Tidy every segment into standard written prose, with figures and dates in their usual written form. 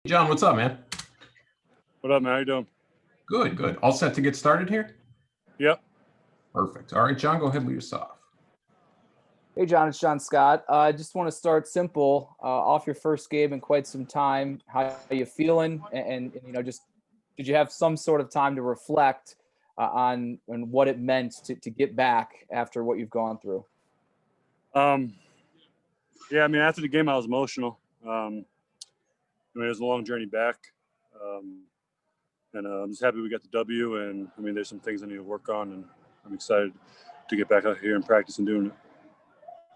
John, what's up, man? What up, man? How you doing? Good, good. All set to get started here? Yep. Perfect. All right, John, go ahead and lead us off. Hey, John, it's John Scott. I just want to start simple. Off your first game in quite some time, how are you feeling? And just did you have some sort of time to reflect on what it meant to get back after what you've gone through? Yeah, I mean, after the game, I was emotional. It was a long journey back. And I'm just happy we got the W. And, I mean, there's some things I need to work on. And I'm excited to get back out here and practice and doing it.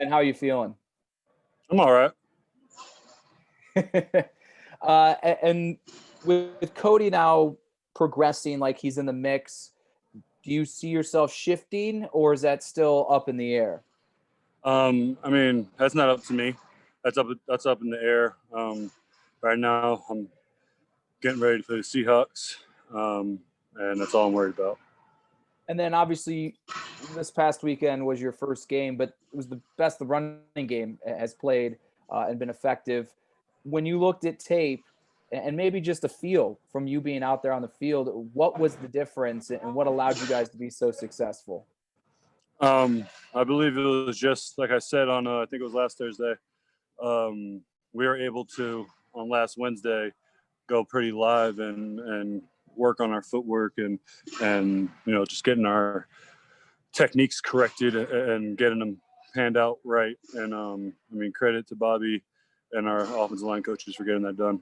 And how are you feeling? I'm all right. And with Cody now progressing like he's in the mix, do you see yourself shifting, or is that still up in the air? I mean, that's not up to me. That's up in the air. Right now, I'm getting ready to play the Seahawks, and that's all I'm worried about. And then obviously this past weekend was your first game, but it was the best the running game has played and been effective. When you looked at tape and maybe just a feel from you being out there on the field, what was the difference and what allowed you guys to be so successful? I believe it was just, like I said on, I think it was last Thursday, we were able to, on last Wednesday, go pretty live and work on our footwork and just getting our techniques corrected and getting them panned out right. And I mean, credit to Bobby and our offensive line coaches for getting that done.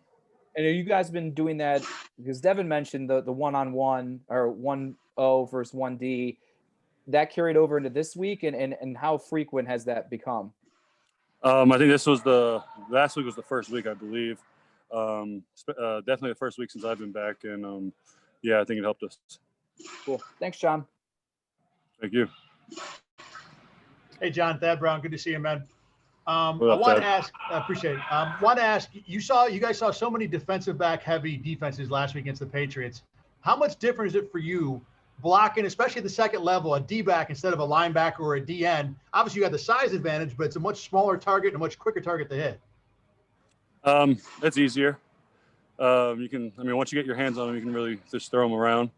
And have you guys been doing that? Because Devin mentioned the one-on-one or 1-0 versus 1D. That carried over into this week, and how frequent has that become? I think last week was the first week, I believe. Definitely the first week since I've been back, and yeah, I think it helped us. Cool. Thanks, John. Thank you. Hey, John, Thad Brown, good to see you, man. I What up, want to Thad? ask, I appreciate it. Want to ask, you guys saw so many defensive back heavy defenses last week against the Patriots. How much different is it for you blocking, especially at the second level, a D-back instead of a linebacker or a DN? Obviously, you have the size advantage, but it's a much smaller target and a much quicker target to hit. It's easier. Once you get your hands on them, you can really just throw them around.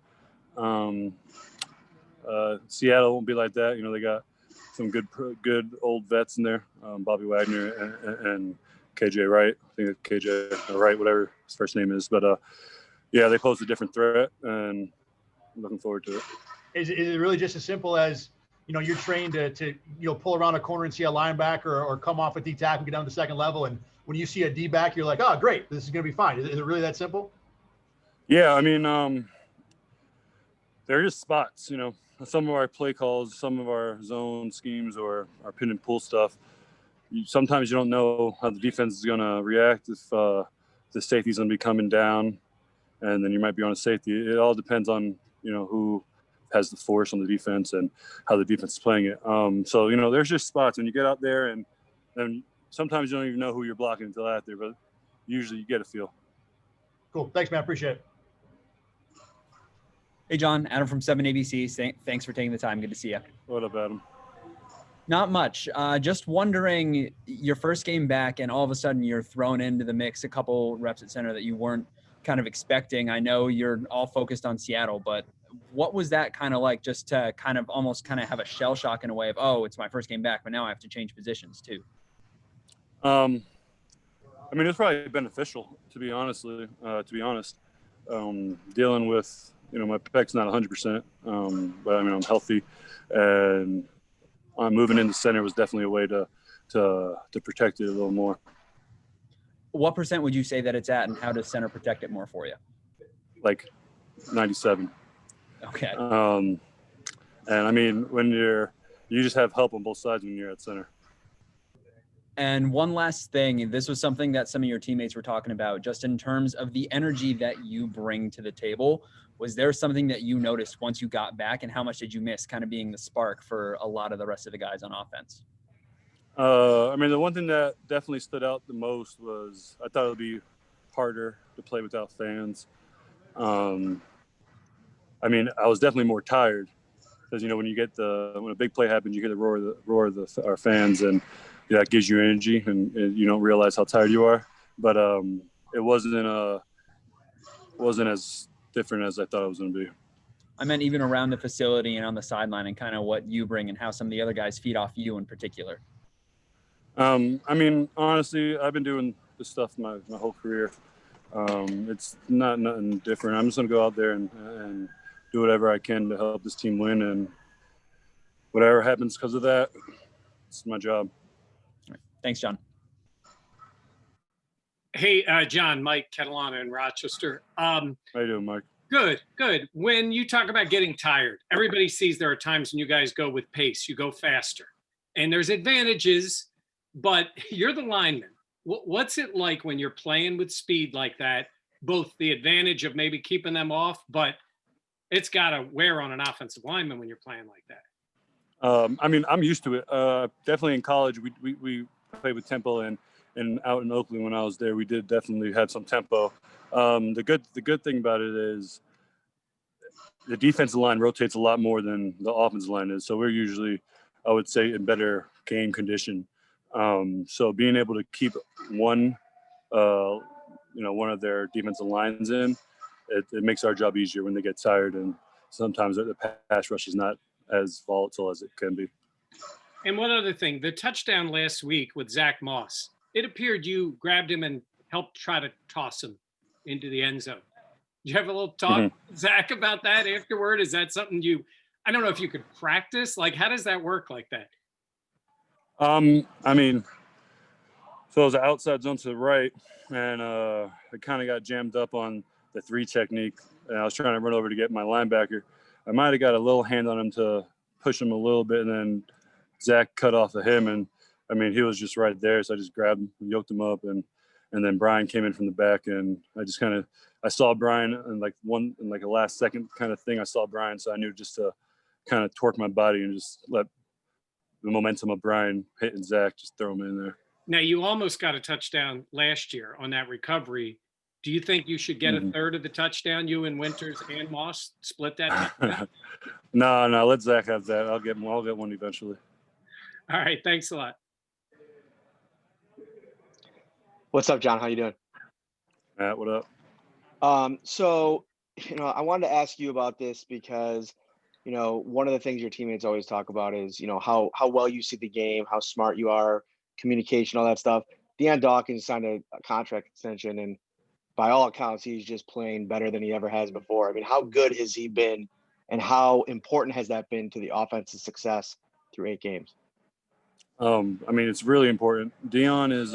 Seattle won't be like that. They got some good old vets in there. Bobby Wagner and KJ Wright. I think it's KJ Wright, whatever his first name is. But yeah, they pose a different threat, and I'm looking forward to it. Is it really just as simple as, you're trained to pull around a corner and see a linebacker or come off a D tackle, get down to the second level, and when you see a D back, you're like, oh, great, this is going to be fine. Is it really that simple? Yeah, I mean, there are just spots, some of our play calls, some of our zone schemes or our pin and pull stuff. Sometimes you don't know how the defense is going to react if the safety's going to be coming down, and then you might be on a safety. It all depends on, who has the force on the defense and how the defense is playing it. So, there's just spots when you get out there and sometimes you don't even know who you're blocking until out there, but usually you get a feel. Cool. Thanks, man. Appreciate it. Hey, John, Adam from 7ABC. Thanks for taking the time. Good to see you. What up, Adam? Not much. Just wondering, your first game back and all of a sudden you're thrown into the mix, a couple reps at center that you weren't kind of expecting. I know you're all focused on Seattle, but what was that kind of like, just to kind of almost kind of have a shell shock in a way of, oh, it's my first game back, but now I have to change positions too? I mean, it's probably beneficial, to be honest. Dealing with, my pec's not 100%, but I mean, I'm healthy, and moving into center was definitely a way to protect it a little more. What percent would you say that it's at, and how does center protect it more for you? Like 97. Okay. And I mean, when you just have help on both sides when you're at center. And one last thing, this was something that some of your teammates were talking about, just in terms of the energy that you bring to the table. Was there something that you noticed once you got back, and how much did you miss kind of being the spark for a lot of the rest of the guys on offense? I mean, the one thing that definitely stood out the most was I thought it would be harder to play without fans. I mean, I was definitely more tired because, when when a big play happens, you hear the roar of our fans, and that gives you energy, and you don't realize how tired you are. But it wasn't as different as I thought it was going to be. I meant even around the facility and on the sideline and kind of what you bring and how some of the other guys feed off you in particular. I mean, honestly, I've been doing this stuff my whole career. It's nothing different. I'm just going to go out there and do whatever I can to help this team win, and whatever happens because of that, it's my job. All right. Thanks, John. Hey, John, Mike Catalana in Rochester. How you doing, Mike? Good. When you talk about getting tired, everybody sees there are times when you guys go with pace, you go faster, and there's advantages, but you're the lineman. What's it like when you're playing with speed like that? Both the advantage of maybe keeping them off, but it's got to wear on an offensive lineman when you're playing like that. I mean, I'm used to it. Definitely in college, we played with tempo, and out in Oakland when I was there, we did definitely have some tempo. The good thing about it is the defensive line rotates a lot more than the offensive line is. So we're usually, I would say, in better game condition. So being able to keep one of their defensive lines in, it makes our job easier when they get tired. And sometimes the pass rush is not as volatile as it can be. And one other thing, the touchdown last week with Zach Moss, it appeared you grabbed him and helped try to toss him into the end zone. Did you have a little talk, Zach, about that afterward? Is that something I don't know if you could practice? Like, how does that work like that? I mean, so it was an outside zone to the right, and I kind of got jammed up on the 3 technique, and I was trying to run over to get my linebacker. I might have got a little hand on him to push him a little bit, and then Zach cut off of him, and I mean, he was just right there, so I just grabbed him and yoked him up, and then Brian came in from the back, and I saw Brian in like a last second kind of thing. I saw Brian, so I knew just to kind of torque my body and just let the momentum of Brian hitting Zach just throw him in there. Now, you almost got a touchdown last year on that recovery. Do you think you should get a third of the touchdown, you and Winters and Moss split that? No, let Zach have that. I'll get one eventually. All right, thanks a lot. What's up, John? How you doing? Matt, what up? So, I wanted to ask you about this because, one of the things your teammates always talk about is, how well you see the game, how smart you are, communication, all that stuff. Deion Dawkins signed a contract extension, and by all accounts, he's just playing better than he ever has before. I mean, how good has he been, and how important has that been to the offense's success through 8 games? I mean, it's really important. Deion is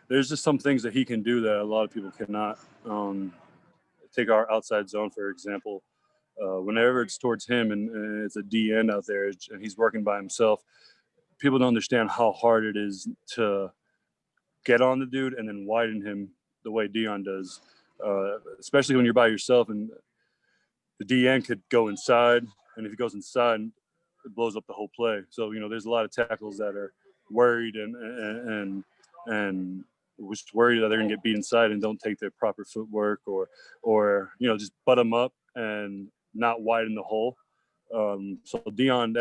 there's just some things that he can do that a lot of people cannot. Take our outside zone, for example. Whenever it's towards him and it's a D end out there and he's working by himself, people don't understand how hard it is to get on the dude and then widen him the way Deion does, especially when you're by yourself and the DN could go inside, and if he goes inside, it blows up the whole play. So, there's a lot of tackles that are worried and was worried that they're gonna get beat inside and don't take their proper footwork or just butt them up and not widen the hole. So Deion,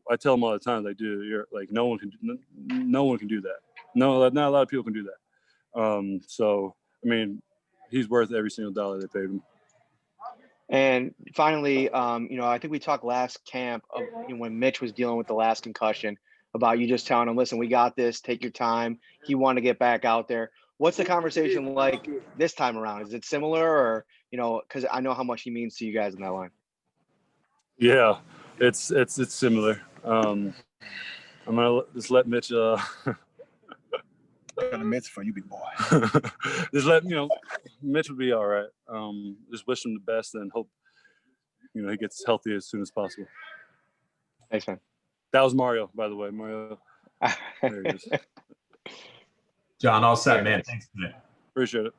I tell him all the time, like, dude, you're like, no one can do that. No, not a lot of people can do that. So I mean, he's worth every single dollar they paid him. And finally, I think we talked last camp of when Mitch was dealing with the last concussion about you just telling him, listen, we got this, take your time. He wanted to get back out there. What's the conversation like this time around? Is it similar or, because I know how much he means to you guys in that line. Yeah, it's similar. I'm going to just let Mitch Got a mitzvah for you, big boy. just let Mitch will be all right. Just wish him the best and hope he gets healthy as soon as possible. Thanks, man. That was Mario, by the way. Mario. There he is. John, all set, man. Thanks, man. Appreciate it.